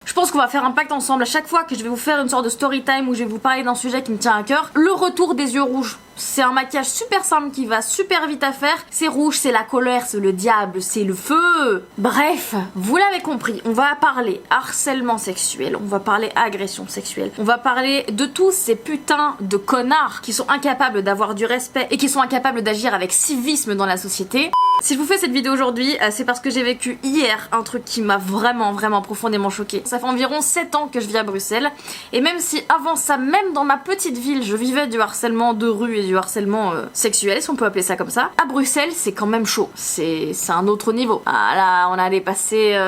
Je pense qu'on va faire un pacte ensemble à chaque fois que je vais vous faire une sorte de story time où je vais vous parler d'un sujet qui me tient à cœur. Le retour des yeux rouges. C'est un maquillage super simple qui va super vite à faire. C'est rouge, c'est la colère, c'est le diable, c'est le feu. Bref, vous l'avez compris, on va parler harcèlement sexuel, on va parler agression sexuelle, on va parler de tous ces putains de connards qui sont incapables d'avoir du respect et qui sont incapables d'agir avec civisme dans la société. Si je vous fais cette vidéo aujourd'hui, c'est parce que j'ai vécu hier un truc qui m'a vraiment profondément choquée. Ça fait environ 7 ans que je vis à Bruxelles et même si avant ça, même dans ma petite ville, je vivais du harcèlement de rue et du harcèlement sexuel, si on peut appeler ça comme ça, à Bruxelles c'est quand même chaud, c'est un autre niveau. Ah là, on a dépassé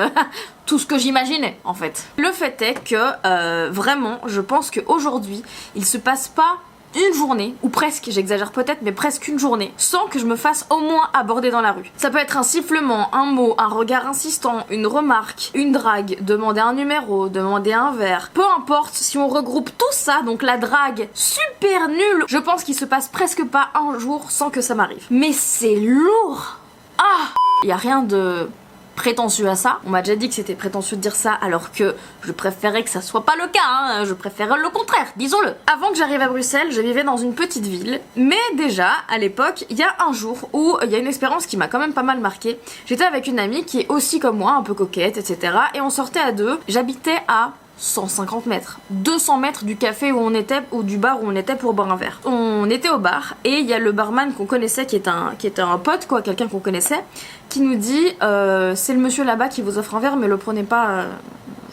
tout ce que j'imaginais en fait. Le fait est que vraiment, je pense qu'aujourd'hui, il se passe pas une journée, ou presque, j'exagère peut-être, mais presque une journée, sans que je me fasse au moins aborder dans la rue. Ça peut être un sifflement, un mot, un regard insistant, une remarque, une drague, demander un numéro, demander un verre. Peu importe, si on regroupe tout ça, donc la drague super nulle, je pense qu'il se passe presque pas un jour sans que ça m'arrive. Mais c'est lourd. Ah, y a rien de prétentieux à ça. On m'a déjà dit que c'était prétentieux de dire ça alors que je préférais que ça soit pas le cas, hein. Je préférais le contraire, disons-le. Avant que j'arrive à Bruxelles, je vivais dans une petite ville, mais déjà, à l'époque, il y a un jour où il y a une expérience qui m'a quand même pas mal marquée. J'étais avec une amie qui est aussi comme moi, un peu coquette, etc. Et on sortait à deux. J'habitais à 150 mètres, 200 mètres du café où on était, ou du bar où on était pour boire un verre. On était au bar et il y a le barman qu'on connaissait qui était un pote quoi, quelqu'un qu'on connaissait, qui nous dit c'est le monsieur là-bas qui vous offre un verre mais le prenez pas,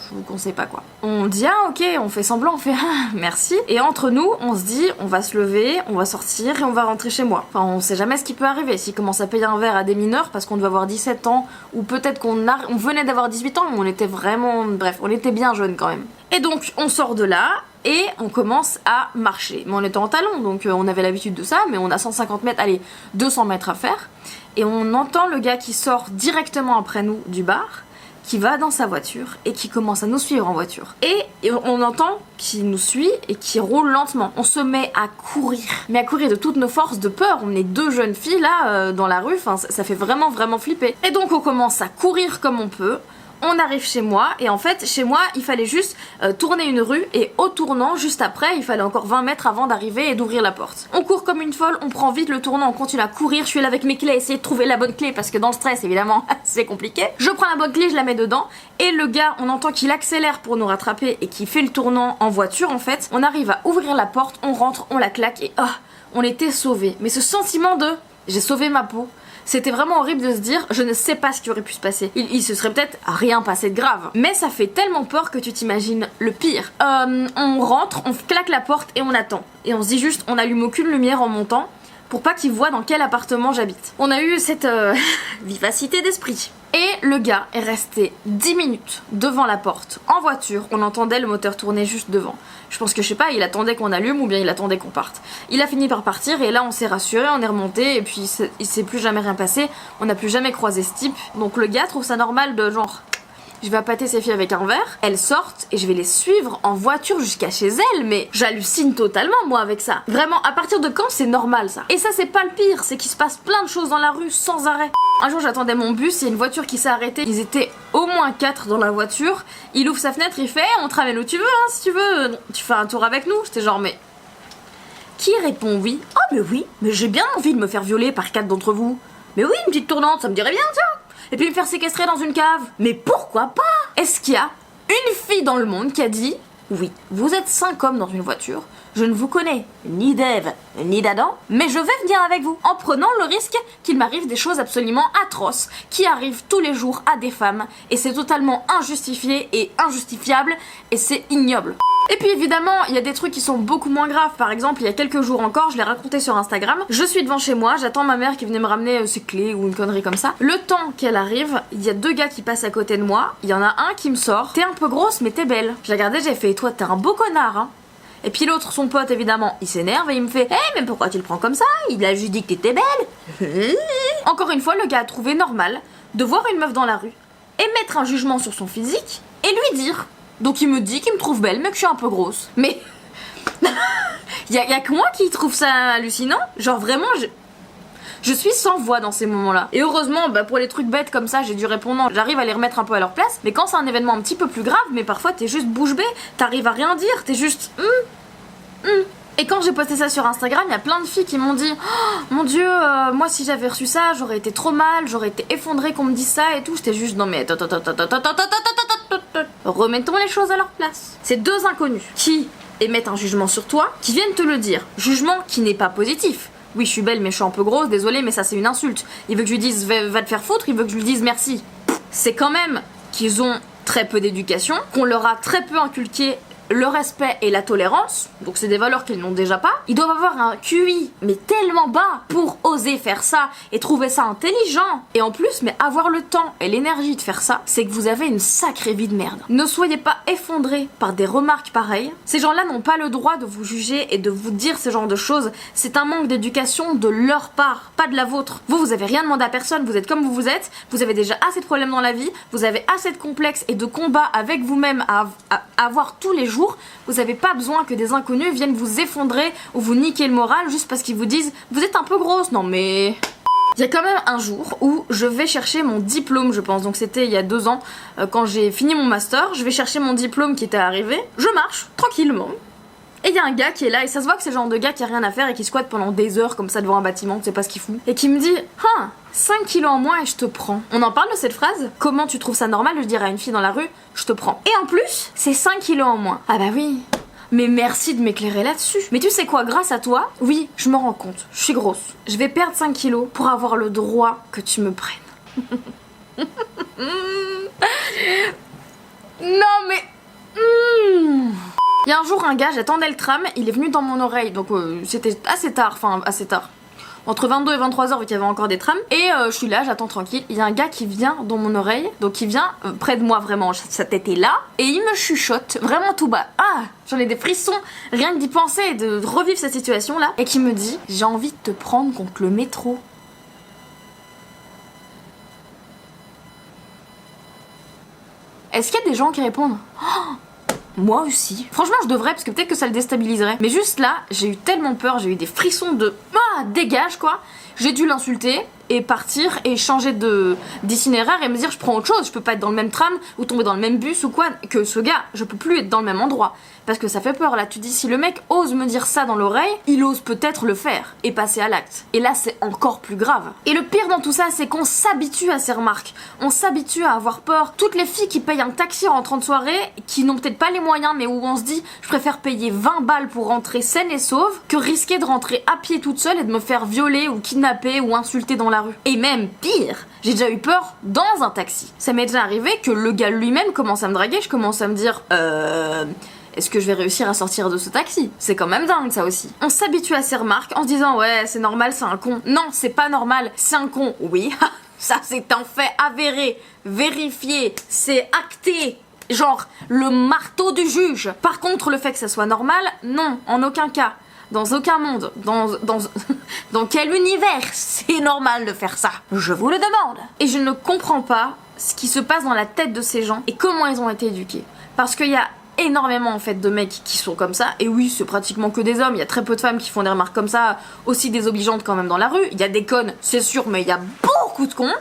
je vous conseille pas quoi. On dit ah ok, on fait semblant, on fait ah merci, et entre nous on se dit on va se lever, on va sortir et on va rentrer chez moi. Enfin on sait jamais ce qui peut arriver, s'ils commencent à payer un verre à des mineurs parce qu'on doit avoir 17 ans ou peut-être qu'on venait d'avoir 18 ans mais on était vraiment, bref on était bien jeunes quand même. Et donc on sort de là et on commence à marcher, mais on était en talons donc on avait l'habitude de ça, mais on a 150 mètres, allez 200 mètres à faire, et on entend le gars qui sort directement après nous du bar, qui va dans sa voiture et qui commence à nous suivre en voiture. Et on entend qu'il nous suit et qui roule lentement. On se met à courir, mais à courir de toutes nos forces de peur. On est deux jeunes filles là dans la rue, enfin ça fait vraiment flipper. Et donc on commence à courir comme on peut. On arrive chez moi et en fait chez moi il fallait juste tourner une rue et au tournant juste après il fallait encore 20 mètres avant d'arriver et d'ouvrir la porte. On court comme une folle, on prend vite le tournant, on continue à courir, je suis là avec mes clés à essayer de trouver la bonne clé parce que dans le stress évidemment c'est compliqué. Je prends la bonne clé, je la mets dedans et le gars on entend qu'il accélère pour nous rattraper et qu'il fait le tournant en voiture en fait. On arrive à ouvrir la porte, on rentre, on la claque et on était sauvés. Mais ce sentiment de j'ai sauvé ma peau, c'était vraiment horrible de se dire je ne sais pas ce qui aurait pu se passer. Il se serait peut-être rien passé de grave. Mais ça fait tellement peur que tu t'imagines le pire. On rentre, on claque la porte et on attend. Et on se dit juste on n'allume aucune lumière en montant pour pas qu'ils voient dans quel appartement j'habite. On a eu cette vivacité d'esprit. Et le gars est resté 10 minutes devant la porte, en voiture, on entendait le moteur tourner juste devant. Je pense que je sais pas, il attendait qu'on allume ou bien il attendait qu'on parte. Il a fini par partir et là on s'est rassuré, on est remonté et puis il s'est plus jamais rien passé, on n'a plus jamais croisé ce type. Donc le gars trouve ça normal de genre je vais appâter ces filles avec un verre, elles sortent et je vais les suivre en voiture jusqu'à chez elles, mais j'hallucine totalement moi avec ça. Vraiment, à partir de quand c'est normal ça? Et ça c'est pas le pire, c'est qu'il se passe plein de choses dans la rue sans arrêt. Un jour j'attendais mon bus, il y a une voiture qui s'est arrêtée, ils étaient au moins 4 dans la voiture, il ouvre sa fenêtre, il fait on te ramène où tu veux hein, si tu veux, tu fais un tour avec nous. J'étais genre mais... Qui répond oui? Oh mais oui, mais j'ai bien envie de me faire violer par 4 d'entre vous. Mais oui, une petite tournante, ça me dirait bien tiens. Et puis me faire séquestrer dans une cave. Mais pourquoi pas? Est-ce qu'il y a une fille dans le monde qui a dit oui, vous êtes 5 hommes dans une voiture, je ne vous connais ni d'Ève ni d'Adam, mais je vais venir avec vous, en prenant le risque qu'il m'arrive des choses absolument atroces qui arrivent tous les jours à des femmes, et c'est totalement injustifié et injustifiable, et c'est ignoble. Et puis évidemment, il y a des trucs qui sont beaucoup moins graves. Par exemple, il y a quelques jours encore, je l'ai raconté sur Instagram, je suis devant chez moi, j'attends ma mère qui venait me ramener ses clés ou une connerie comme ça. Le temps qu'elle arrive, il y a 2 gars qui passent à côté de moi, il y en a un qui me sort, t'es un peu grosse mais t'es belle. Je l'ai regardé, j'ai fait, toi t'es un beau connard hein. Et puis l'autre, son pote évidemment, il s'énerve et il me fait mais pourquoi tu le prends comme ça? Il a juste dit que t'étais belle. Encore une fois, le gars a trouvé normal de voir une meuf dans la rue, émettre un jugement sur son physique et lui dire. Donc il me dit qu'il me trouve belle mais que je suis un peu grosse. Mais y a que moi qui trouve ça hallucinant. Genre vraiment Je suis sans voix dans ces moments-là. Et heureusement, pour les trucs bêtes comme ça, j'ai du répondant, j'arrive à les remettre un peu à leur place. Mais quand c'est un événement un petit peu plus grave, mais parfois t'es juste bouche bée, t'arrives à rien dire, t'es juste Et quand j'ai posté ça sur Instagram, il y a plein de filles qui m'ont dit oh, mon dieu, moi si j'avais reçu ça, j'aurais été trop mal, j'aurais été effondrée qu'on me dise ça et tout. J'étais juste non mais remettons les choses à leur place. C'est deux inconnus qui émettent un jugement sur toi, qui viennent te le dire. Jugement qui n'est pas positif. Oui, je suis belle mais je suis un peu grosse, désolée mais ça c'est une insulte. Il veut que je lui dise va te faire foutre, il veut que je lui dise merci. C'est quand même qu'ils ont très peu d'éducation, qu'on leur a très peu inculqué le respect et la tolérance, donc c'est des valeurs qu'ils n'ont déjà pas. Ils doivent avoir un QI, mais tellement bas pour oser faire ça et trouver ça intelligent. Et en plus, mais avoir le temps et l'énergie de faire ça, c'est que vous avez une sacrée vie de merde. Ne soyez pas effondrés par des remarques pareilles. Ces gens-là n'ont pas le droit de vous juger et de vous dire ce genre de choses. C'est un manque d'éducation de leur part, pas de la vôtre. Vous avez rien demandé à personne, vous êtes comme vous êtes, vous avez déjà assez de problèmes dans la vie, vous avez assez de complexes et de combats avec vous-même à avoir tous les jours. Vous avez pas besoin que des inconnus viennent vous effondrer ou vous niquer le moral juste parce qu'ils vous disent vous êtes un peu grosse. Non mais... Il y a quand même un jour où je vais chercher mon diplôme, je pense, donc c'était il y a 2 ans, quand j'ai fini mon master, je vais chercher mon diplôme qui était arrivé, je marche tranquillement, et il y a un gars qui est là, et ça se voit que c'est le genre de gars qui a rien à faire et qui squatte pendant des heures comme ça devant un bâtiment, tu sais pas ce qu'il fout, et qui me dit ah, 5 kilos en moins et je te prends. On en parle de cette phrase? Comment tu trouves ça normal de dire à une fille dans la rue je te prends? Et en plus, c'est 5 kilos en moins. Ah bah oui. Mais merci de m'éclairer là-dessus. Mais tu sais quoi, grâce à toi, oui, je me rends compte, je suis grosse. Je vais perdre 5 kilos pour avoir le droit que tu me prennes. Non mais... Il y a un jour un gars, j'attendais le tram, il est venu dans mon oreille, donc c'était assez tard, entre 22 et 23 heures vu qu'il y avait encore des trams, et je suis là, j'attends tranquille, il y a un gars qui vient dans mon oreille, donc il vient près de moi vraiment, sa tête est là, et il me chuchote vraiment tout bas, ah, j'en ai des frissons, rien que d'y penser et de revivre cette situation là, et qui me dit j'ai envie de te prendre contre le métro. Est-ce qu'il y a des gens qui répondent oh, moi aussi. Franchement, je devrais parce que peut-être que ça le déstabiliserait. Mais juste là, j'ai eu tellement peur, j'ai eu des frissons de ah, dégage quoi. J'ai dû l'insulter et partir et changer d'itinéraire et me dire je prends autre chose, je peux pas être dans le même tram ou tomber dans le même bus ou quoi que ce gars, je peux plus être dans le même endroit. Parce que ça fait peur là, tu dis si le mec ose me dire ça dans l'oreille, il ose peut-être le faire et passer à l'acte. Et là c'est encore plus grave. Et le pire dans tout ça c'est qu'on s'habitue à ces remarques, on s'habitue à avoir peur. Toutes les filles qui payent un taxi en rentrant de soirée, qui n'ont peut-être pas les moyens mais où on se dit je préfère payer 20 balles pour rentrer saine et sauve que risquer de rentrer à pied toute seule et de me faire violer ou kidnapper ou insulter dans la rue. Et même pire, j'ai déjà eu peur dans un taxi. Ça m'est déjà arrivé que le gars lui-même commence à me draguer, je commence à me dire est-ce que je vais réussir à sortir de ce taxi? C'est quand même dingue ça aussi. On s'habitue à ces remarques en se disant ouais c'est normal, c'est un con. Non, c'est pas normal, c'est un con. Oui, ça c'est un fait avéré, vérifié, c'est acté. Genre le marteau du juge. Par contre le fait que ça soit normal, non, en aucun cas. Dans aucun monde, dans quel univers c'est normal de faire ça? Je vous le demande. Et je ne comprends pas ce qui se passe dans la tête de ces gens et comment ils ont été éduqués. Parce qu'il y a énormément en fait de mecs qui sont comme ça, et oui c'est pratiquement que des hommes, il y a très peu de femmes qui font des remarques comme ça, aussi désobligeantes quand même dans la rue, il y a des connes c'est sûr mais il y a beaucoup de cons.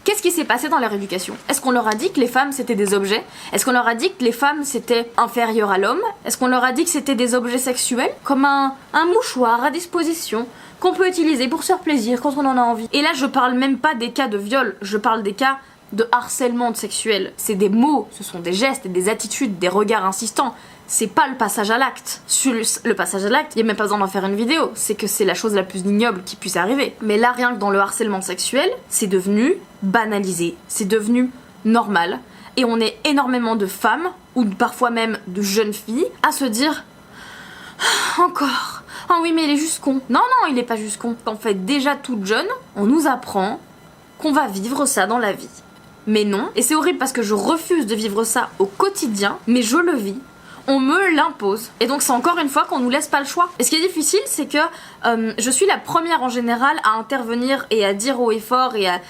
Qu'est-ce qui s'est passé dans leur éducation? Est-ce qu'on leur a dit que les femmes c'était des objets? Est-ce qu'on leur a dit que les femmes c'était inférieur à l'homme? Est-ce qu'on leur a dit que c'était des objets sexuels? Comme un mouchoir à disposition qu'on peut utiliser pour se faire plaisir quand on en a envie. Et là je parle même pas des cas de viol, je parle des cas de harcèlement sexuel. C'est des mots, ce sont des gestes et des attitudes, des regards insistants. C'est pas le passage à l'acte. Sur le passage à l'acte, il y a même pas besoin d'en faire une vidéo. C'est que c'est la chose la plus ignoble qui puisse arriver. Mais là, rien que dans le harcèlement sexuel, c'est devenu banalisé. C'est devenu normal. Et on est énormément de femmes, ou parfois même de jeunes filles, à se dire encore. Ah oui, mais il est juste con. Non, non, il est pas juste con. En fait, déjà toute jeune, on nous apprend qu'on va vivre ça dans la vie. Mais non, et c'est horrible parce que je refuse de vivre ça au quotidien, mais je le vis. On me l'impose. Et donc c'est encore une fois qu'on nous laisse pas le choix. Et ce qui est difficile, c'est que je suis la première en général à intervenir et à dire haut et fort et à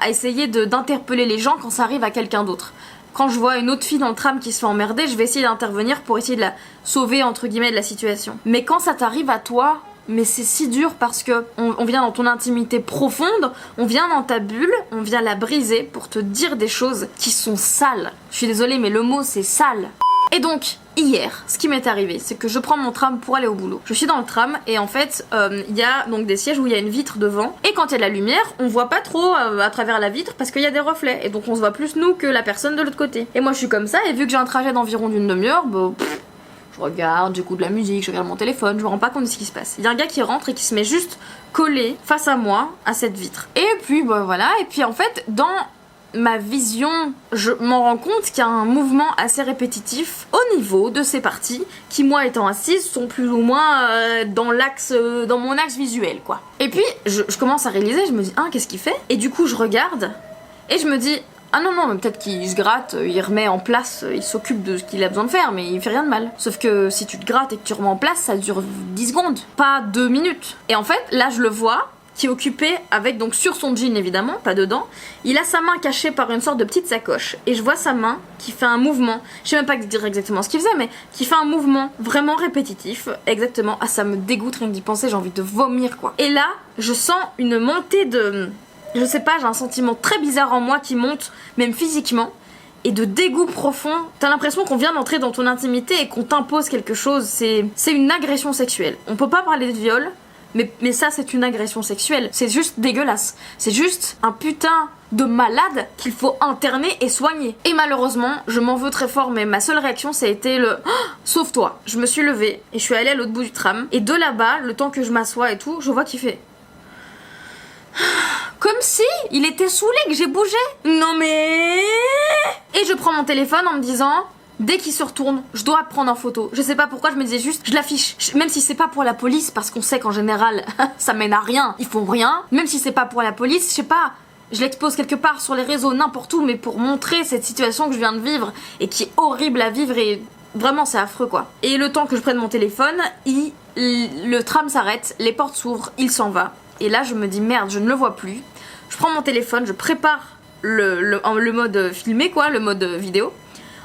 essayer d'interpeller les gens quand ça arrive à quelqu'un d'autre. Quand je vois une autre fille dans le tram qui se fait emmerder, je vais essayer d'intervenir pour essayer de la sauver entre guillemets de la situation. Mais quand ça t'arrive à toi, mais c'est si dur parce que on vient dans ton intimité profonde, on vient dans ta bulle, on vient la briser pour te dire des choses qui sont sales. Je suis désolée, mais le mot c'est sale. Et donc, hier, ce qui m'est arrivé, c'est que je prends mon tram pour aller au boulot. Je suis dans le tram et en fait, il y a donc des sièges où il y a une vitre devant. Et quand il y a de la lumière, on voit pas trop à travers la vitre parce qu'il y a des reflets. Et donc on se voit plus nous que la personne de l'autre côté. Et moi je suis comme ça et vu que j'ai un trajet d'environ d'une demi-heure, je regarde, j'écoute de la musique, je regarde mon téléphone, je me rends pas compte de ce qui se passe. Il y a un gars qui rentre et qui se met juste collé face à moi, à cette vitre. Et puis voilà, et puis en fait, dans ma vision, je m'en rends compte qu'il y a un mouvement assez répétitif au niveau de ces parties qui, moi étant assise, sont plus ou moins dans mon axe visuel quoi. Et puis je commence à réaliser, je me dis qu'est-ce qu'il fait? Et du coup je regarde et je me dis ah non, mais peut-être qu'il se gratte, il remet en place, il s'occupe de ce qu'il a besoin de faire, mais il fait rien de mal. Sauf que si tu te grattes et que tu remets en place, ça dure 10 secondes, pas 2 minutes. Et en fait, là je le vois, qui est occupé avec, donc sur son jean évidemment, pas dedans, il a sa main cachée par une sorte de petite sacoche. Et je vois sa main qui fait un mouvement, je sais même pas dire exactement ce qu'il faisait, mais qui fait un mouvement vraiment répétitif, exactement. Ah, ça me dégoûte rien d'y penser, j'ai envie de vomir quoi. Et là, je sens une montée de... Je sais pas, j'ai un sentiment très bizarre en moi qui monte, même physiquement, et de dégoût profond. T'as l'impression qu'on vient d'entrer dans ton intimité et qu'on t'impose quelque chose, c'est une agression sexuelle. On peut pas parler de viol, mais ça c'est une agression sexuelle, c'est juste dégueulasse. C'est juste un putain de malade qu'il faut interner et soigner. Et malheureusement, je m'en veux très fort, mais ma seule réaction ça a été le sauve-toi. Je me suis levée et je suis allée à l'autre bout du tram, et de là-bas, le temps que je m'assois et tout, je vois qu'il fait... Comme si il était saoulé que j'ai bougé. Non mais... Et je prends mon téléphone en me disant... Dès qu'il se retourne, je dois prendre en photo. Je sais pas pourquoi, je me disais juste, je l'affiche. Même si c'est pas pour la police, parce qu'on sait qu'en général, ça mène à rien. Ils font rien. Même si c'est pas pour la police, je sais pas... Je l'expose quelque part sur les réseaux, n'importe où, mais pour montrer cette situation que je viens de vivre et qui est horrible à vivre et... Vraiment, c'est affreux quoi. Et le temps que je prenne mon téléphone, le tram s'arrête, les portes s'ouvrent, il s'en va. Et là, je me dis merde, je ne le vois plus. Je prends mon téléphone, je prépare le mode filmé quoi, le mode vidéo,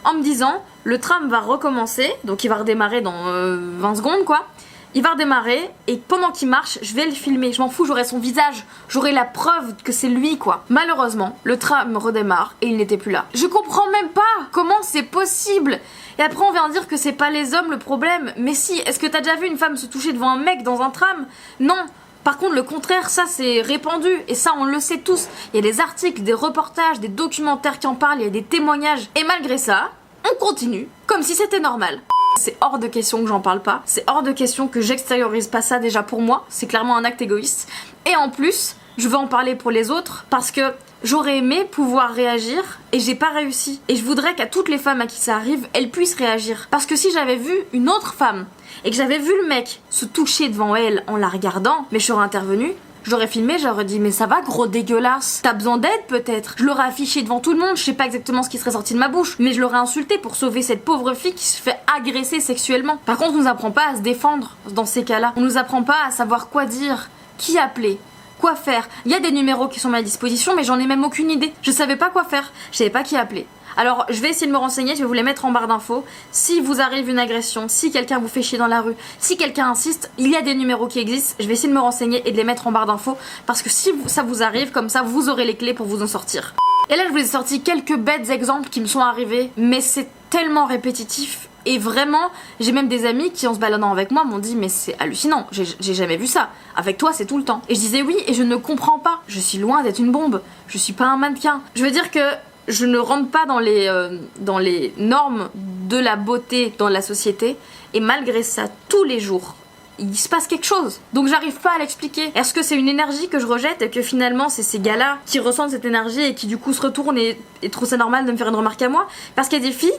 en me disant le tram va recommencer, donc il va redémarrer dans 20 secondes quoi. Il va redémarrer et pendant qu'il marche, je vais le filmer. Je m'en fous, j'aurai son visage, j'aurai la preuve que c'est lui quoi. Malheureusement, le tram redémarre et il n'était plus là. Je comprends même pas comment c'est possible. Et après on vient dire que c'est pas les hommes le problème. Mais si, est-ce que t'as déjà vu une femme se toucher devant un mec dans un tram? Non. Par contre le contraire, ça c'est répandu et ça on le sait tous. Il y a des articles, des reportages, des documentaires qui en parlent, il y a des témoignages. Et malgré ça, on continue comme si c'était normal. C'est hors de question que j'en parle pas, c'est hors de question que j'extériorise pas ça déjà pour moi, c'est clairement un acte égoïste. Et en plus, je veux en parler pour les autres parce que j'aurais aimé pouvoir réagir et j'ai pas réussi. Et je voudrais qu'à toutes les femmes à qui ça arrive, elles puissent réagir. Parce que si j'avais vu une autre femme et que j'avais vu le mec se toucher devant elle en la regardant, mais je serais intervenue, je l'aurais filmé, j'aurais dit mais ça va gros dégueulasse, t'as besoin d'aide peut-être. Je l'aurais affiché devant tout le monde, je sais pas exactement ce qui serait sorti de ma bouche, mais je l'aurais insulté pour sauver cette pauvre fille qui se fait agresser sexuellement. Par contre on nous apprend pas à se défendre dans ces cas-là, on nous apprend pas à savoir quoi dire, qui appeler, quoi faire. Il y a des numéros qui sont à ma disposition mais j'en ai même aucune idée, je savais pas quoi faire, je savais pas qui appeler. Alors je vais essayer de me renseigner, je vais vous les mettre en barre d'infos. Si vous arrive une agression, si quelqu'un vous fait chier dans la rue, si quelqu'un insiste, il y a des numéros qui existent. Je vais essayer de me renseigner et de les mettre en barre d'infos parce que si ça vous arrive, comme ça vous aurez les clés pour vous en sortir. Et là je vous ai sorti quelques bêtes exemples qui me sont arrivés, mais c'est tellement répétitif. Et vraiment, j'ai même des amis qui en se baladant avec moi m'ont dit mais c'est hallucinant, j'ai jamais vu ça. Avec toi c'est tout le temps. Et je disais oui et je ne comprends pas. Je suis loin d'être une bombe. Je suis pas un mannequin. Je veux dire que je ne rentre pas dans les normes de la beauté dans la société et malgré ça, tous les jours, il se passe quelque chose. Donc j'arrive pas à l'expliquer. Est-ce que c'est une énergie que je rejette et que finalement c'est ces gars-là qui ressentent cette énergie et qui du coup se retournent et trouvent ça normal de me faire une remarque à moi? Parce qu'il y a des filles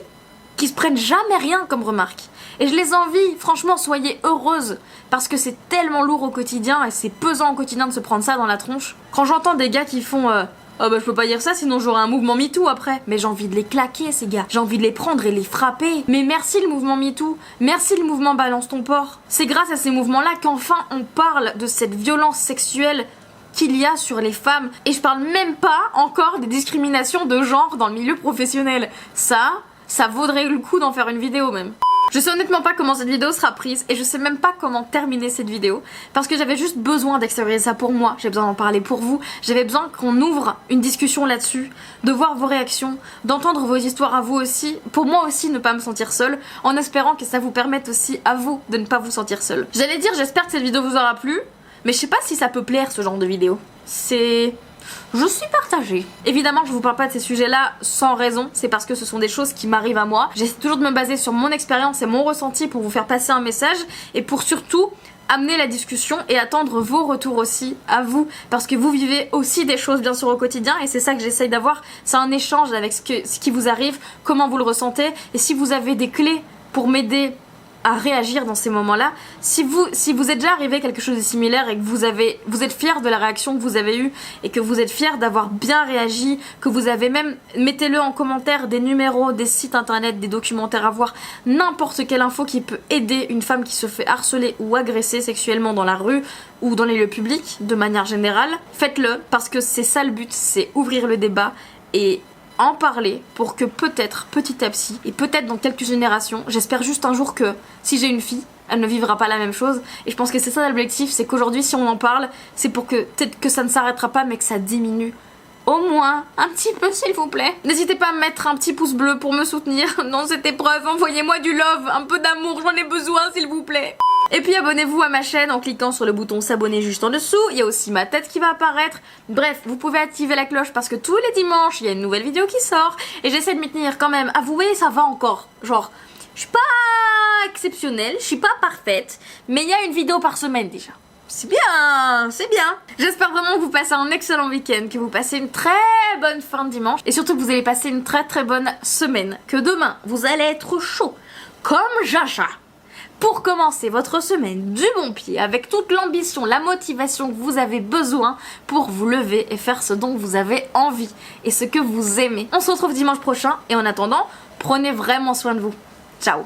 qui se prennent jamais rien comme remarque. Et je les envie, franchement, soyez heureuses. Parce que c'est tellement lourd au quotidien et c'est pesant au quotidien de se prendre ça dans la tronche. Quand j'entends des gars qui font... Oh bah je peux pas dire ça sinon j'aurai un mouvement MeToo après. Mais j'ai envie de les claquer ces gars. J'ai envie de les prendre et les frapper. Mais merci le mouvement MeToo. Merci le mouvement Balance ton porc. C'est grâce à ces mouvements-là qu'enfin on parle de cette violence sexuelle qu'il y a sur les femmes. Et je parle même pas encore des discriminations de genre dans le milieu professionnel. Ça vaudrait le coup d'en faire une vidéo même. Je sais honnêtement pas comment cette vidéo sera prise et je sais même pas comment terminer cette vidéo parce que j'avais juste besoin d'extérioriser ça pour moi, j'ai besoin d'en parler pour vous, j'avais besoin qu'on ouvre une discussion là-dessus, de voir vos réactions, d'entendre vos histoires à vous aussi, pour moi aussi ne pas me sentir seule, en espérant que ça vous permette aussi à vous de ne pas vous sentir seule. J'allais dire j'espère que cette vidéo vous aura plu, mais je sais pas si ça peut plaire ce genre de vidéo. Je suis partagée. Évidemment, je vous parle pas de ces sujets-là sans raison, c'est parce que ce sont des choses qui m'arrivent à moi. J'essaie toujours de me baser sur mon expérience et mon ressenti pour vous faire passer un message et pour surtout amener la discussion et attendre vos retours aussi à vous parce que vous vivez aussi des choses bien sûr au quotidien et c'est ça que j'essaye d'avoir, c'est un échange avec ce qui vous arrive, comment vous le ressentez et si vous avez des clés pour m'aider à réagir dans ces moments-là. Si vous êtes déjà arrivé quelque chose de similaire et que vous êtes fier de la réaction que vous avez eue et que vous êtes fier d'avoir bien réagi, que vous avez même, mettez-le en commentaire, des numéros, des sites internet, des documentaires à voir, n'importe quelle info qui peut aider une femme qui se fait harceler ou agresser sexuellement dans la rue ou dans les lieux publics de manière générale. Faites-le parce que c'est ça le but, c'est ouvrir le débat et en parler pour que peut-être petit à petit et peut-être dans quelques générations, j'espère juste un jour que si j'ai une fille, elle ne vivra pas la même chose et je pense que c'est ça l'objectif, c'est qu'aujourd'hui si on en parle, c'est pour que peut-être que ça ne s'arrêtera pas mais que ça diminue au moins un petit peu s'il vous plaît. N'hésitez pas à mettre un petit pouce bleu pour me soutenir dans cette épreuve, envoyez-moi du love, un peu d'amour, j'en ai besoin s'il vous plaît. Et puis abonnez-vous à ma chaîne en cliquant sur le bouton s'abonner juste en dessous, il y a aussi ma tête qui va apparaître. Bref, vous pouvez activer la cloche parce que tous les dimanches il y a une nouvelle vidéo qui sort et j'essaie de m'y tenir quand même. Avouez, ça va encore, genre, je suis pas exceptionnelle, je suis pas parfaite, mais il y a une vidéo par semaine déjà. C'est bien, c'est bien. J'espère vraiment que vous passez un excellent week-end, que vous passez une très bonne fin de dimanche et surtout que vous allez passer une très très bonne semaine, que demain vous allez être chaud comme Jaja pour commencer votre semaine du bon pied avec toute l'ambition, la motivation que vous avez besoin pour vous lever et faire ce dont vous avez envie et ce que vous aimez. On se retrouve dimanche prochain et en attendant, prenez vraiment soin de vous. Ciao.